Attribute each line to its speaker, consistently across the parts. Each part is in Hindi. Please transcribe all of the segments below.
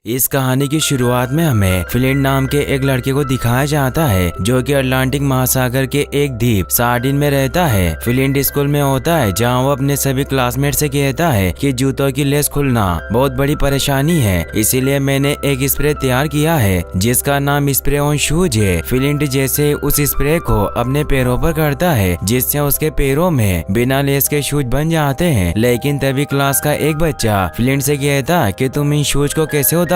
Speaker 1: इस कहानी की शुरुआत में हमें फ्लिंट नाम के एक लड़के को दिखाया जाता है जो कि अटलांटिक महासागर के एक द्वीप सार्डिन में रहता है। फ्लिंट स्कूल में होता है जहां वो अपने सभी क्लासमेट से कहता है कि जूतों की लेस खुलना बहुत बड़ी परेशानी है, इसीलिए मैंने एक स्प्रे तैयार किया है जिसका नाम स्प्रे ऑन शूज है। फ्लिंट जैसे उस स्प्रे को अपने पैरों पर करता है जिससे उसके पैरों में बिना लेस के शूज बन जाते हैं। लेकिन तभी क्लास का एक बच्चा फ्लिंट से कहता है कि तुम इन शूज को कैसे उतारोगे।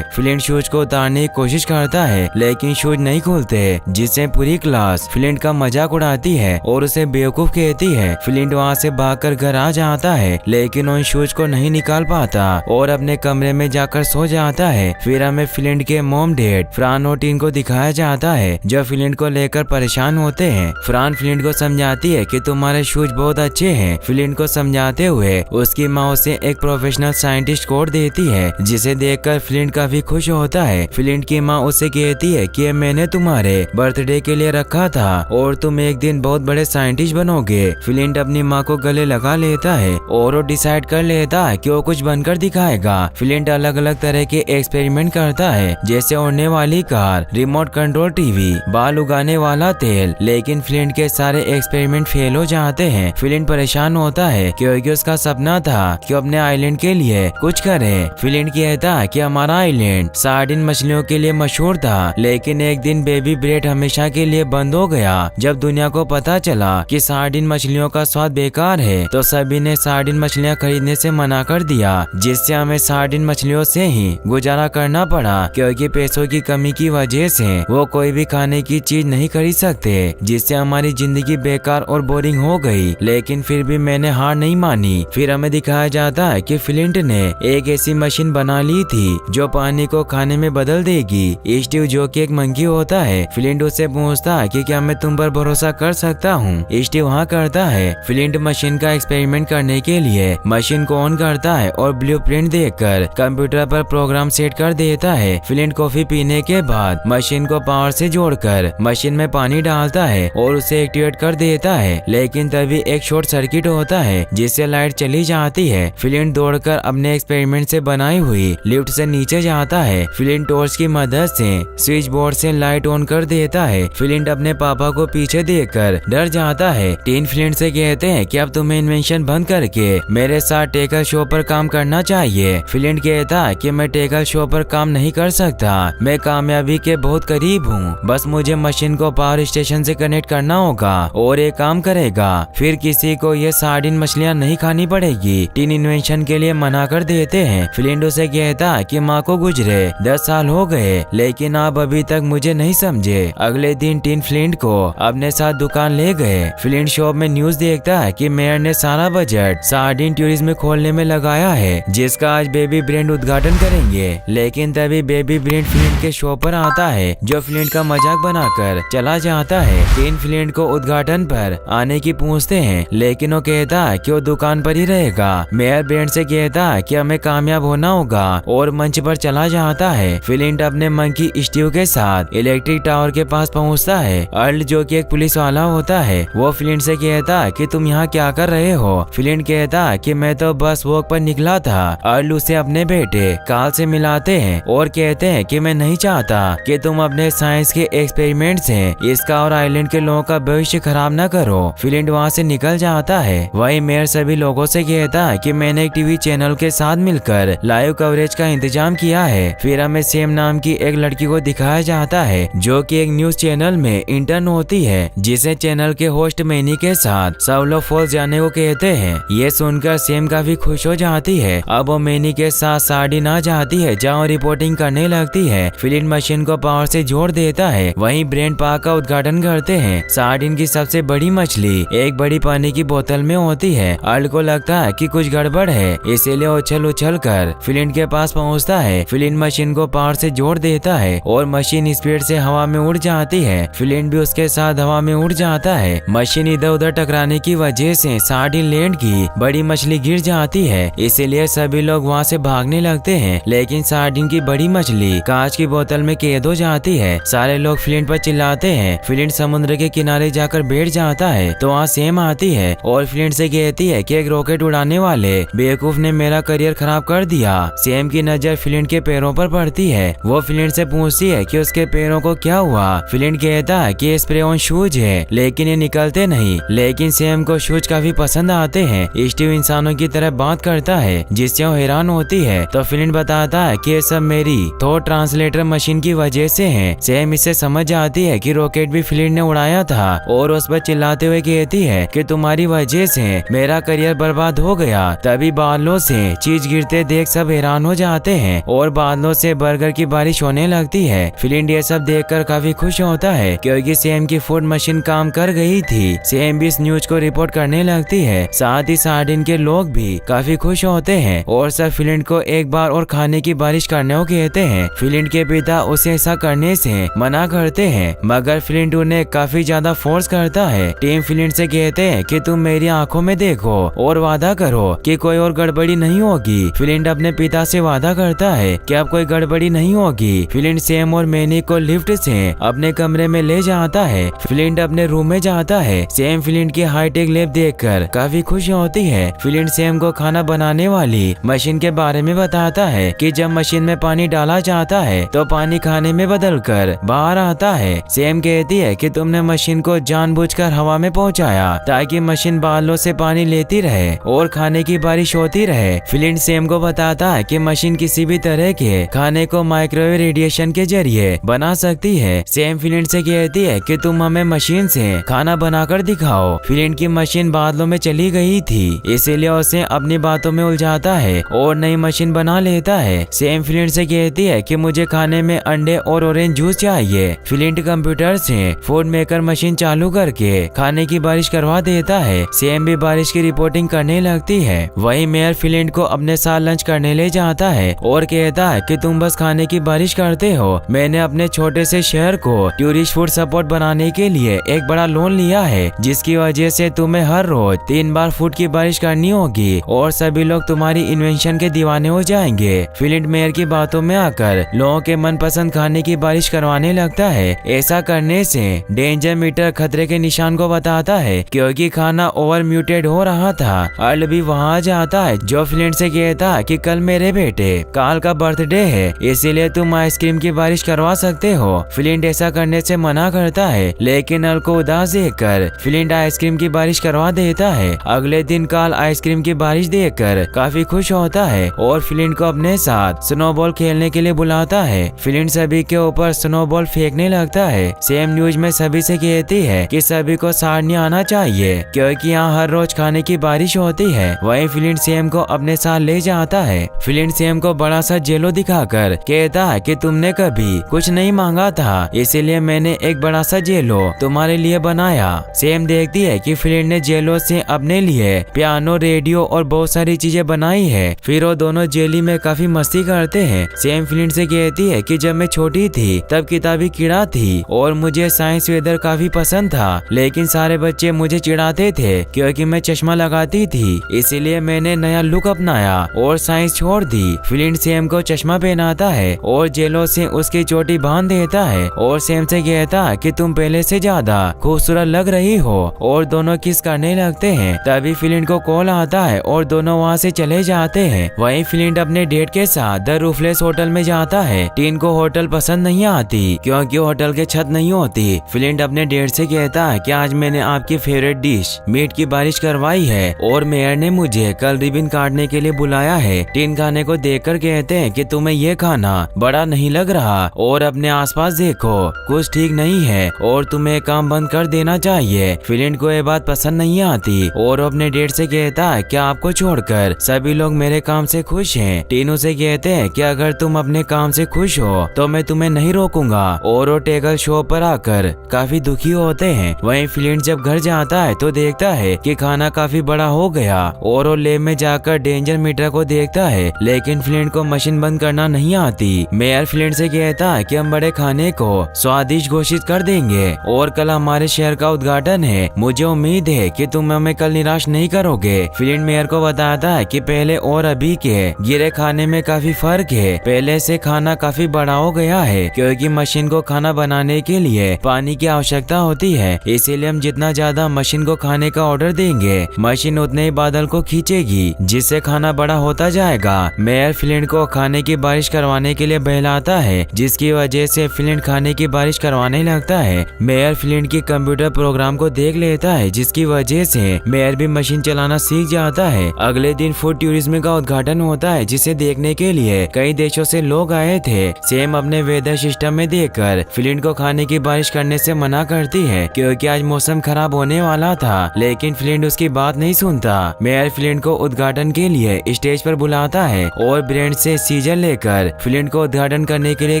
Speaker 1: फ्लिंट शूज को उतारने की कोशिश करता है लेकिन शूज नहीं खुलते, जिससे पूरी क्लास फ्लिंट का मजाक उड़ाती है और उसे बेवकूफ कहती है। फ्लिंट वहाँ से भागकर घर आ जाता है लेकिन उन शूज को नहीं निकाल पाता और अपने कमरे में जाकर सो जाता है। फिर हमें फ्लिंट के मॉम डैड फ्रान और टीन को दिखाया जाता है जो फ्लिंट को लेकर परेशान होते हैं। फ्रान फ्लिंट को समझाती है कि तुम्हारे शूज बहुत अच्छे हैं। फ्लिंट को समझाते हुए उसकी माँ उसे एक प्रोफेशनल साइंटिस्ट कोड देती है जिसे देखकर फ्लिंट काफी खुश होता है। फ्लिंट की माँ उसे कहती है कि मैंने तुम्हारे बर्थडे के लिए रखा था और तुम एक दिन बहुत बड़े साइंटिस्ट बनोगे। फ्लिंट अपनी माँ को गले लगा लेता है और वो डिसाइड कर लेता है कि वो कुछ बनकर दिखाएगा। फ्लिंट अलग अलग तरह के एक्सपेरिमेंट करता है जैसे उड़ने वाली कार, रिमोट कंट्रोल टीवी, बाल उगाने वाला तेल, लेकिन फ्लिंट के सारे एक्सपेरिमेंट फेल हो जाते हैं। फ्लिंट परेशान होता है क्योंकि उसका सपना था कि अपने आइलैंड के लिए कुछ करे। फ्लिंट कहता है कि हमारा आइलैंड सार्डिन मछलियों के लिए मशहूर था, लेकिन एक दिन बेबी ब्रेड हमेशा के लिए बंद हो गया। जब दुनिया को पता चला कि सार्डिन मछलियों का स्वाद बेकार है तो सभी ने सार्डिन मछलियां खरीदने से मना कर दिया, जिससे हमें सार्डिन मछलियों से ही गुजारा करना पड़ा क्योंकि पैसों की कमी की वजह से वो कोई भी खाने की चीज नहीं खरीद सकते, जिससे हमारी जिंदगी बेकार और बोरिंग हो गई। लेकिन फिर भी मैंने हार नहीं मानी। फिर हमें दिखाया जाता है कि फ्लिंट ने एक ऐसी मशीन बना ली थी जो पानी को खाने में बदल देगी। स्टीव जो कि एक मंकी होता है, फ्लिंट उससे पूछता है कि क्या मैं तुम पर भरोसा कर सकता हूँ। स्टीव हाँ करता है। फ्लिंट मशीन का एक्सपेरिमेंट करने के लिए मशीन को ऑन करता है और ब्लूप्रिंट देखकर कंप्यूटर पर प्रोग्राम सेट कर देता है। फ्लिंट कॉफी पीने के बाद मशीन को पावर से जोड़कर मशीन में पानी डालता है और उसे एक्टिवेट कर देता है, लेकिन तभी एक शॉर्ट सर्किट होता है जिससे लाइट चली जाती है। फ्लिंट दौड़कर अपने एक्सपेरिमेंट से बनाई हुई लिफ्ट से नीचे जाता है। फ्लिंट टॉर्च की मदद से स्विच बोर्ड से लाइट ऑन कर देता है। फ्लिंट अपने पापा को पीछे देखकर डर जाता है। टीन फ्लिंट से कहते हैं कि अब तुम्हें इन्वेंशन बंद करके मेरे साथ टेकल शो पर काम करना चाहिए। फ्लिंट कहता है कि मैं टेकल शो पर काम नहीं कर सकता, मैं कामयाबी के बहुत करीब हूँ, बस मुझे मशीन को पावर स्टेशन से कनेक्ट करना होगा और ये काम करेगा। फिर किसी को ये सार्डिन मछलियाँ नहीं खानी पड़ेगी। टीन इन्वेंशन के लिए मना कर देते हैं। फ्लिंट उसे कहता है कि माँ को गुजरे 10 साल हो गए लेकिन आप अभी तक मुझे नहीं समझे। अगले दिन टीन फ्लिंट को अपने साथ दुकान ले गए। फ्लिंट शॉप में न्यूज देखता है कि मेयर ने सारा बजट सार्डिन टूरिज्म खोलने में लगाया है जिसका आज बेबी ब्रेड उद्घाटन करेंगे। लेकिन तभी बेबी ब्रेड फ्लिंट के शॉप पर आता है जो फ्लिंट का मजाक बनाकर चला जाता है। टीन फ्लिंट को उद्घाटन पर आने की पूछते हैं लेकिन वो कहता है कि वो दुकान पर ही रहेगा। मेयर ब्रेड से कहता है कि हमें कामयाब होना होगा और मंच पर चला जाता है। फ्लिंट अपने मंकी स्टीव के साथ इलेक्ट्रिक टावर के पास पहुंचता है। अर्ल जो कि एक पुलिस वाला होता है वो फ्लिंट से कहता है कि तुम यहाँ क्या कर रहे हो। फ्लिंट कहता है कि मैं तो बस वॉक पर निकला था। अर्ल उसे अपने बेटे कार्ल से मिलाते हैं और कहते हैं कि मैं नहीं चाहता कि तुम अपने साइंस के एक्सपेरिमेंट से इसका और आइलैंड के लोगों का भविष्य खराब न करो। फ्लिंट वहाँ से निकल जाता है। वही मेयर सभी लोगों से कहता है कि मैंने एक टीवी चैनल के साथ मिलकर लाइव कवरेज का इंतजाम किया है। फिर हमें सेम नाम की एक लड़की को दिखाया जाता है जो कि एक न्यूज चैनल में इंटर्न होती है, जिसे चैनल के होस्ट मैनी के साथ साउलो फॉल्स जाने को कहते हैं। ये सुनकर सेम काफी खुश हो जाती है। अब वो मैनी के साथ सार्डिन आ जाती है जहाँ रिपोर्टिंग करने लगती है। फ्लिंट मशीन को पावर से जोड़ देता है। वहीं ब्रेड पार्क का उद्घाटन करते हैं। सार्डिन की सबसे बड़ी मछली एक बड़ी पानी की बोतल में होती है। अर्ल को लगता है कि कुछ गड़बड़ है, इसीलिए उछल उछल कर फ्लिंट के पास पहुंचता है। फ्लिंट मशीन को पावर से जोड़ देता है और मशीन स्पीड से हवा में उड़ जाती है। फ्लिंट भी उसके साथ हवा में उड़ जाता है। मशीन इधर उधर टकराने की वजह से सार्डिन लैंड की बड़ी मछली गिर जाती है, इसीलिए सभी लोग वहाँ से भागने लगते हैं। लेकिन सार्डिन की बड़ी मछली कांच की बोतल में कैद हो जाती है। सारे लोग फ्लिंट पर चिल्लाते हैं। फ्लिंट समुद्र के किनारे जाकर बैठ जाता है तो वहाँ सेम आती है और फ्लिंट से कहती है कि एक रॉकेट उड़ाने वाले बेवकूफ ने मेरा करियर खराब कर दिया। सेम की नजर नजर फ्लिंट के पैरों पर पड़ती है। वो फ्लिंट से पूछती है कि उसके पैरों को क्या हुआ। फ्लिंट कहता है कि स्प्रे ऑन शूज है लेकिन ये निकलते नहीं। लेकिन सैम को शूज काफी पसंद आते हैं। स्टीव इंसानों की तरह बात करता है जिससे वो हैरान होती है। तो फ्लिंट बताता है कि ये सब मेरी थॉट ट्रांसलेटर मशीन की वजह से है। सैम इससे समझ जाती है कि रॉकेट भी फ्लिंट ने उड़ाया था और उस पर चिल्लाते हुए कहती है कि तुम्हारी वजह से मेरा करियर बर्बाद हो गया। तभी बादलों से चीज गिरते देख सब हैरान हो जाते हैं और बादलों से बर्गर की बारिश होने लगती है। फ्लिंट ये सब देखकर काफी खुश होता है क्योंकि सैम की फूड मशीन काम कर गई थी। सैम भी इस न्यूज को रिपोर्ट करने लगती है। साथ ही सार्डिन के लोग भी काफी खुश होते हैं और सब फ्लिंट को एक बार और खाने की बारिश करने को कहते हैं। फ्लिंट के पिता उसे ऐसा करने से मना करते हैं मगर फ्लिंट उन्हें काफी ज्यादा फोर्स करता है। टीम फ्लिंट से कहते हैं कि तुम मेरी आंखों में देखो और वादा करो कि कोई और गड़बड़ी नहीं होगी। फ्लिंट अपने पिता से वादा करता है कि अब कोई गड़बड़ी नहीं होगी। फ्लिंट सैम और मैनी को लिफ्ट से अपने कमरे में ले जाता है। फ्लिंट अपने रूम में जाता है। सैम फ्लिंट की हाईटेक लैब देखकर काफी खुश होती है। फ्लिंट सैम को खाना बनाने वाली मशीन के बारे में बताता है कि जब मशीन में पानी डाला जाता है तो पानी खाने में बदलकर बाहर आता है। सैम कहती है कि तुमने मशीन को जानबूझकर हवा में पहुंचाया ताकि मशीन बालों से पानी लेती रहे और खाने की बारिश होती रहे। फ्लिंट सैम को बताता है कि मशीन किसी भी तरह के खाने को माइक्रोवेव रेडिएशन के जरिए बना सकती है। सैम फ्लिंट से कहती है कि तुम हमें मशीन से खाना बनाकर दिखाओ। फ्लिंट की मशीन बादलों में चली गई थी इसीलिए उसे अपनी बातों में उलझाता है और नई मशीन बना लेता है। सैम फ्लिंट से कहती है कि मुझे खाने में अंडे और ऑरेंज जूस चाहिए। फ्लिंट कंप्यूटर से फूड मेकर मशीन चालू करके खाने की बारिश करवा देता है। सैम भी बारिश की रिपोर्टिंग करने लगती है। वहीं मेयर फ्लिंट को अपने साथ लंच करने ले जाता है और कहता है कि तुम बस खाने की बारिश करते हो। मैंने अपने छोटे से शहर को टूरिस्ट फूड सपोर्ट बनाने के लिए एक बड़ा लोन लिया है जिसकी वजह से तुम्हें हर रोज 3 बार फूड की बारिश करनी होगी और सभी लोग तुम्हारी इन्वेंशन के दीवाने हो जाएंगे। फ्लिंट मेयर की बातों में आकर लोगों के मनपसंद खाने की बारिश करवाने लगता है। ऐसा करने से डेंजर मीटर खतरे के निशान को बताता है क्योंकि खाना ओवर म्यूटेड हो रहा था। अर्ल भी वहाँ जाता है जो फ्लिंट से कहता है कि कल मेरे बेटे कार्ल का बर्थडे है इसीलिए तुम आइसक्रीम की बारिश करवा सकते हो। फ्लिंट ऐसा करने से मना करता है लेकिन अर्ल को उदास देखकर फ्लिंट आइसक्रीम की बारिश करवा देता है। अगले दिन कार्ल आइसक्रीम की बारिश देखकर काफी खुश होता है और फ्लिंट को अपने साथ स्नोबॉल खेलने के लिए बुलाता है। फ्लिंट सभी के ऊपर स्नोबॉल फेंकने लगता है। सैम न्यूज में सभी से कहती है कि सभी को सारनी आना चाहिए क्योंकि यहाँ हर रोज खाने की बारिश होती है। वहीं फ्लिंट सैम को अपने साथ ले जाता है। फ्लिंट सैम को बड़ा सा जेलो दिखाकर कहता है कि तुमने कभी कुछ नहीं मांगा था इसीलिए मैंने एक बड़ा सा जेलो तुम्हारे लिए बनाया। सैम देखती है कि फ्लिंट ने जेलो से अपने लिए पियानो, रेडियो और बहुत सारी चीजें बनाई है। फिर वो दोनों जेली में काफी मस्ती करते हैं। सैम फ्लिंट से कहती है कि जब मैं छोटी थी तब किताबी कीड़ा थी और मुझे साइंस वेदर काफी पसंद था लेकिन सारे बच्चे मुझे चिढ़ाते थे क्योंकि मैं चश्मा लगाती थी इसीलिए मैंने नया लुक अपनाया और साइंस छोड़ दी। फ्लिंट सैम को चश्मा पहनाता है और जेलो से उसकी चोटी बांध देता है और सैम से कहता है कि तुम पहले से ज्यादा खूबसूरत लग रही हो और दोनों किस करने लगते हैं। तभी फ्लिंट को कॉल आता है और दोनों वहाँ से चले जाते हैं। वहीं फ्लिंट अपने डेट के साथ द रूफलेस होटल में जाता है। टीन को होटल पसंद नहीं आती क्योंकि होटल के छत नहीं होती। फ्लिंट अपने डेट से कहता है कि आज मैंने आपकी फेवरेट डिश मीट की बारिश करवाई है और मेयर ने मुझे कल रिबन काटने के लिए बुलाया है। टीन खाने को देखकर कहते हैं कि तुम्हें ये खाना बड़ा नहीं लग रहा और अपने आसपास देखो कुछ ठीक नहीं है और तुम्हें काम बंद कर देना चाहिए। फ्लिंट को ये बात पसंद नहीं आती और अपने डेट से कहता है कि आपको छोड़कर सभी लोग मेरे काम से खुश हैं। टीन उसे कहते हैं कि अगर तुम अपने काम से खुश हो तो मैं तुम्हें नहीं रोकूंगा और वो टेकल शो पर आकर काफी दुखी होते हैं। वहीं फ्लिंट जब घर जाता है तो देखता है कि खाना काफी बड़ा हो गया और वो लैब में जाकर डेंजर मीटर को देखता है लेकिन फ्लिंट को मशीन बंद करना नहीं आती। मेयर फ्लिंट से कहता है कि हम बड़े खाने को स्वादिष्ट घोषित कर देंगे और कल हमारे शहर का उद्घाटन है। मुझे उम्मीद है कि तुम हमें कल निराश नहीं करोगे। फ्लिंट मेयर को बताता है कि पहले और अभी के गिरे खाने में काफी फर्क है। पहले से खाना काफी बड़ा हो गया है क्योंकि मशीन को खाना बनाने के लिए पानी की आवश्यकता होती है इसीलिए हम जितना ज्यादा मशीन को खाने का ऑर्डर देंगे मशीन उतने ही बादल को खींचेगी जिससे खाना बड़ा होता जाएगा। मेयर फ्लिंट फ्लिंट को खाने की बारिश करवाने के लिए बहलाता है, जिसकी वजह से फ्लिंट खाने की बारिश करवाने लगता है। मेयर फ्लिंट की कंप्यूटर प्रोग्राम को देख लेता है, जिसकी वजह से मेयर भी मशीन चलाना सीख जाता है। अगले दिन फूड टूरिज्म का उद्घाटन होता है, जिसे देखने के लिए कई देशों से लोग आए थे। सेम अपने वेदर सिस्टम में देखकर फ्लिंट को खाने की बारिश करने से मना करती है, क्योंकि आज मौसम खराब होने वाला था, लेकिन फ्लिंट उसकी बात नहीं सुनता। मेयर फ्लिंट को उद्घाटन के लिए स्टेज पर बुलाता है और ब्रेंड से सीजर लेकर फ्लिंट को उद्घाटन करने के लिए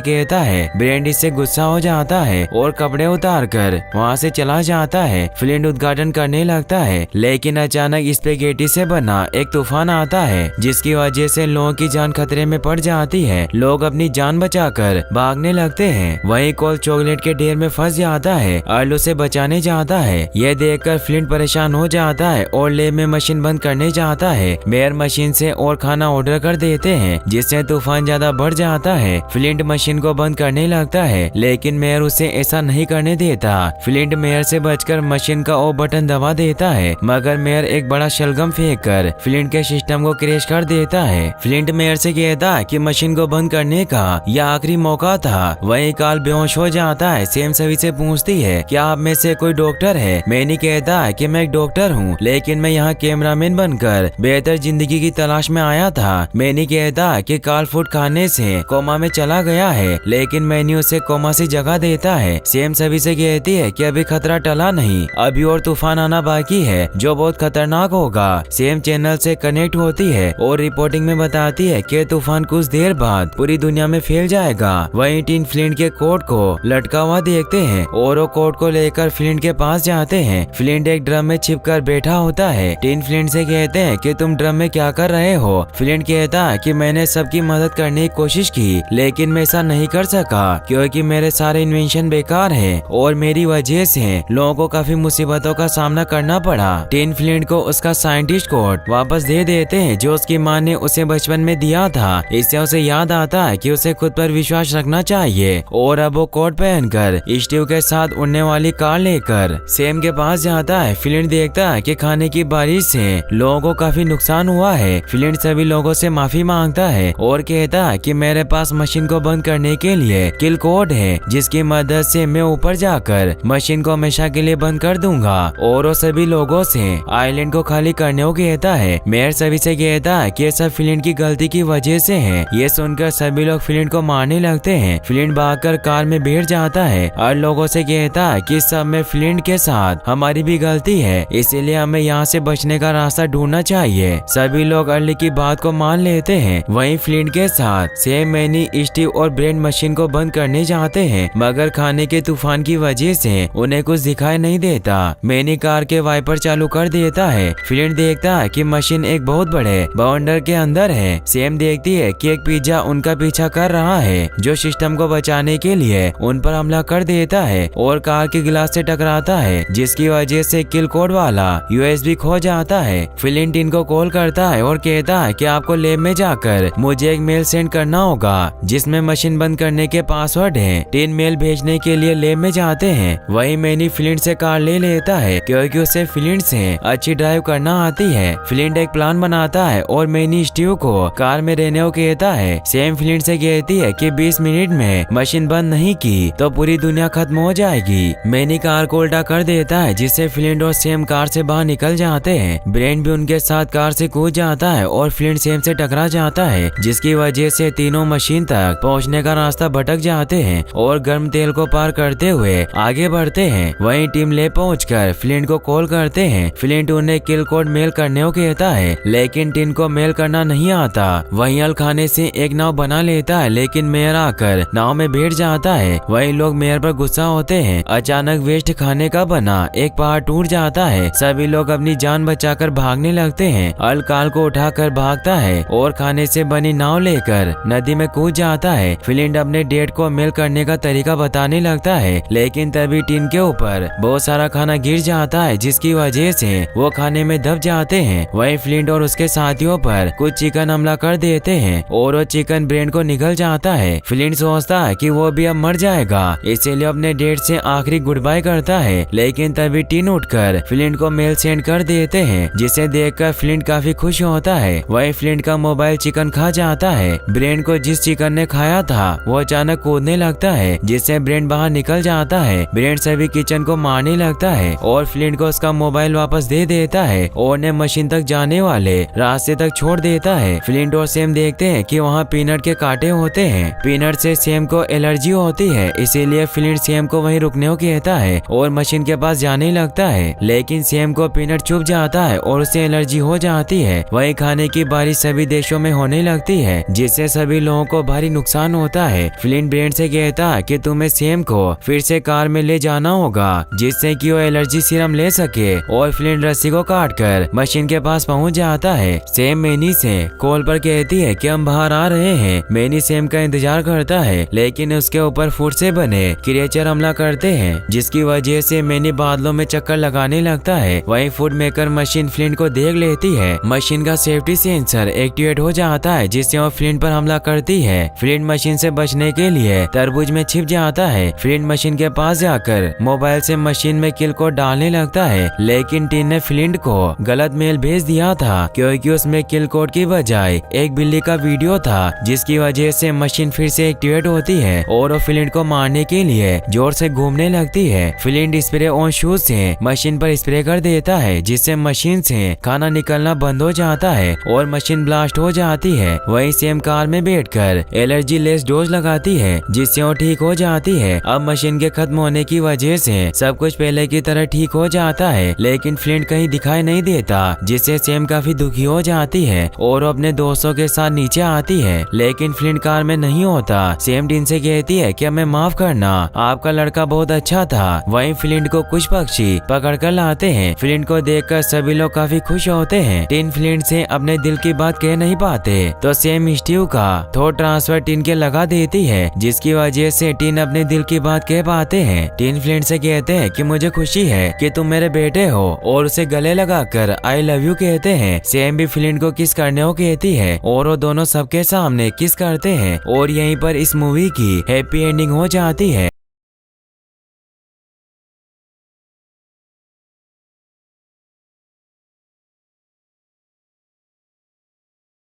Speaker 1: कहता है। ब्रेंड इससे गुस्सा हो जाता है और कपड़े उतार कर वहाँ से चला जाता है। फ्लिंट उद्घाटन करने लगता है, लेकिन अचानक स्पेगेटी से बना एक तूफान आता है, जिसकी वजह से लोगों की जान खतरे में पड़ जाती है। लोग अपनी जान बचाकर भागने लगते हैं। वहीं कोल चॉकलेट के ढेर में फंस जाता है, अर्ल उसे बचाने जाता है। यह देखकर फ्लिंट परेशान हो जाता है और लैब में मशीन बंद करने जाता है। मेयर मशीन से और खाना ऑर्डर कर देते हैं, जिससे तूफान ज्यादा बढ़ जाता है। फ्लिंट मशीन को बंद करने लगता है, लेकिन मेयर उसे ऐसा नहीं करने देता। फ्लिंट मेयर से बचकर मशीन का ओ बटन दबा देता है, मगर मेयर एक बड़ा शलगम फेंक कर फ्लिंट के सिस्टम को क्रैश कर देता है। फ्लिंट मेयर से कहता है कि मशीन को बंद करने का यह आखिरी मौका था। वहीं कार्ल बेहोश हो जाता है। सेम सभी से पूछती है, क्या आप में से कोई डॉक्टर है? मैनी कहता है कि मैं एक डॉक्टर हूँ, लेकिन मैं यहाँ कैमरामैन बनकर बेहतर जिंदगी की तलाश में आया था। मैनी कहता है कि कार्ल फूड खाने से कोमा में चला गया है, लेकिन मैनी उसे कोमा से जगह देता है। सेम सभी से कहती है कि अभी खतरा टला नहीं, अभी और तूफान आना बाकी है जो बहुत खतरनाक होगा। सेम चैनल से कनेक्ट होती है और रिपोर्टिंग में बताती है कि तूफान कुछ देर बाद पूरी दुनिया में फैल जाएगा। वहीं टिन फ्लिंट के कोट को लटका हुआ देखते हैं और वो कोट को लेकर फ्लिंट के पास जाते हैं। फ्लिंट एक ड्रम में छिपकर बैठा होता है। टिन फ्लिंट से कहते हैं कि तुम ड्रम में क्या कर रहे हो? फ्लिंट कहता है कि मैंने सबकी मदद करने की कोशिश की, लेकिन मैं ऐसा नहीं कर सका क्योंकि मेरे सारे इन्वेंशन बेकार हैं और मेरी वजह से लोगों को काफी मुसीबतों का सामना करना पड़ा। टिन फ्लिंट को उसका साइंटिस्ट कोट वापस दे देते हैं, जो उसकी माँ ने उसे बचपन में दिया था। इससे उसे याद आता है कि उसे खुद पर विश्वास रखना चाहिए और अब वो कोट पहनकर स्टीव के साथ उड़ने वाली कार लेकर सेम के पास जाता है। फ्लिंट देखता है कि खाने की बारिश से लोगों को काफी नुकसान हुआ है। फ्लिंट सभी लोगों से माफी मांगता है और कहता है कि मेरे पास मशीन को बंद करने के लिए किल कोड है, जिसकी मदद से मैं ऊपर जाकर मशीन को हमेशा के लिए बंद कर दूंगा। और वो सभी लोगों से आइलैंड को खाली करने को कहता है। मेयर सभी से कहता है कि ये सब फ्लिंट की गलती की वजह से है। ये सुनकर सभी लोग फ्लिंट को मारने लगते हैं। फ्लिंट भागकर कार में बैठ जाता है और लोगों से कहता है कि सब में फ्लिंट के साथ हमारी भी गलती है, इसीलिए हमें यहाँ से बचने का रास्ता ढूंढना चाहिए। सभी लोग अर्ली की बात को मान लेते हैं। वहीं फ्लिंट के साथ सेम, मैनी, स्टीव और ब्रेंड मशीन को बंद करने जाते हैं, मगर खाने के तूफान की वजह से उन्हें कुछ दिखाई नहीं देता। मैनी कार के वाइपर चालू कर देता है। फ्लिंट देखता है कि मशीन एक बहुत बड़े बाउंडर के अंदर है। सेम देखती है कि एक पिज्जा उनका पीछा कर रहा है, जो सिस्टम को बचाने के लिए उन पर हमला कर देता है और कार के गिलास से टकराता है, जिसकी वजह से किल कोड वाला यूएसबी खो जाता है। फ्लिंट इनको कॉल करता है और कहता है कि आपको लैब में जाकर मुझे एक मेल सेंड करना होगा, जिसमें मशीन बंद करने के पासवर्ड है। टिन मेल भेजने के लिए लैब में जाते हैं। वही मैनी फ्लिंट से कार ले लेता है, क्योंकि उसे फ्लिंट से अच्छी ड्राइव करना आती है। फ्लिंट एक प्लान बनाता है और मैनी स्टीव को कार में रहने को कहता है। सेम फ्लिंट से कहती है कि 20 मिनट में मशीन बंद नहीं की तो पूरी दुनिया खत्म हो जाएगी। मैनी कार को उल्टा कर देता है, जिससे फ्लिंट और सेम कार से बाहर निकल जाते हैं। ब्रेंड भी उनके साथ कार से कूद जाता है और फ्लिंट सेम से टकरा जाता है, जिसकी वजह से तीनों मशीन तक पहुंचने का रास्ता भटक जाते हैं और गर्म तेल को पार करते हुए आगे बढ़ते हैं। वहीं टीम ले पहुंचकर फ्लिंट को कॉल करते हैं। फ्लिंट उन्हें किल कोड मेल करने को कहता है, लेकिन टिन को मेल करना नहीं आता। वहीं अल खाने से एक नाव बना लेता है, लेकिन मेयर आकर नाव में बैठ जाता है। वही लोग मेयर पर गुस्सा होते हैं। अचानक वेस्ट खाने का बना एक पहाड़ टूट जाता है। सभी लोग अपनी जान बचाकर भागने लगते हैं। अल काल को उठाकर भागता है और खाने से बनी नाव लेकर नदी में कूद जाता है। फ्लिंट अपने डेट को मेल करने का तरीका बताने लगता है, लेकिन तभी टिन के ऊपर बहुत सारा खाना गिर जाता है, जिसकी वजह से वो खाने में दब जाते हैं। वहीं फ्लिंट और उसके साथियों पर कुछ चिकन हमला कर देते हैं और वो चिकन ब्रेंड को निगल जाता है। फ्लिंट सोचता है कि वो भी अब मर जाएगा, इसीलिए अपने डेट से आखिरी गुड बाय करता है, लेकिन तभी टिन उठकर फ्लिंट को मेल सेंड कर देते हैं, जिसे देखकर फ्लिंट काफी खुश होता है। वहीं फ्लिंट का मोबाइल चिकन चिकन खा जाता है। ब्रेन को जिस चिकन ने खाया था वो अचानक कूदने लगता है, जिससे ब्रेन बाहर निकल जाता है। ब्रेन सभी किचन को मारने लगता है और फ्लिंट को उसका मोबाइल वापस दे देता है और ने मशीन तक जाने वाले रास्ते तक छोड़ देता है। फ्लिंट और सैम देखते हैं कि वहाँ पीनट के कांटे होते हैं। पीनट से सैम को एलर्जी होती है, इसीलिए फ्लिंट सैम को वहीं रुकने को कहता है और मशीन के पास जाने लगता है, लेकिन सैम को पीनट चुभ जाता है और उसे एलर्जी हो जाती है। वही खाने की बारिश सभी देशों में होने लगती है, जिससे सभी लोगों को भारी नुकसान होता है। फ्लिंट ब्रेन से कहता है कि तुम्हें सैम को फिर से कार में ले जाना होगा, जिससे कि वो एलर्जी सीरम ले सके, और फ्लिंट रस्सी को काटकर मशीन के पास पहुंच जाता है। सैम मैनी से कॉल पर कहती है कि हम बाहर आ रहे हैं। मैनी सैम का इंतजार करता है, लेकिन उसके ऊपर फूड से बने क्रिएचर हमला करते हैं, जिसकी वजह से मैनी बादलों में चक्कर लगाने लगता है। वहीं फूड मेकर मशीन फ्लिंट को देख लेती है। मशीन का सेफ्टी सेंसर एक्टिवेट हो जाता है, जिससे वो फ्लिंट पर हमला करती है। फ्लिंट मशीन से बचने के लिए तरबूज में छिप जाता है। फ्लिंट मशीन के पास जाकर मोबाइल से मशीन में किल कोड डालने लगता है, लेकिन टीन ने फ्लिंट को गलत मेल भेज दिया था, क्योंकि उसमें किल कोड की बजाय एक बिल्ली का वीडियो था, जिसकी वजह से मशीन फिर से एक्टिवेट होती है और वो फ्लिंट को मारने के लिए जोर से घूमने लगती है। फ्लिंट स्प्रे ऑन शूज से मशीन पर स्प्रे कर देता है, जिससे मशीन से खाना निकलना बंद हो जाता है और मशीन ब्लास्ट हो जाती है। वहीं सेम कार में बैठकर एलर्जी लेस डोज लगाती है, जिससे वो ठीक हो जाती है। अब मशीन के खत्म होने की वजह से सब कुछ पहले की तरह ठीक हो जाता है, लेकिन फ्लिंट कहीं दिखाई नहीं देता, जिससे सेम काफी दुखी हो जाती है और वो अपने दोस्तों के साथ नीचे आती है, लेकिन फ्लिंट कार में नहीं होता। सेम टीन से कहती है कि हमें माफ करना, आपका लड़का बहुत अच्छा था। वहीं फ्लिंट को कुछ पक्षी पकड़ कर लाते हैं। फ्लिंट को देखकर सभी लोग काफी खुश होते हैं। टीन फ्लिंट से अपने दिल की बात कह नहीं पाते, तो सेम स्टीव का थॉट ट्रांसफर टीन के लगा देती है, जिसकी वजह से टीन अपने दिल की बात कह पाते हैं। टीन फ्लिंट से कहते हैं कि मुझे खुशी है कि तुम मेरे बेटे हो, और उसे गले लगाकर आई लव यू कहते हैं। सेम भी फ्लिंट को किस करने को कहती है और वो दोनों सबके सामने किस करते हैं, और यहीं पर इस मूवी की हैप्पी एंडिंग हो जाती है।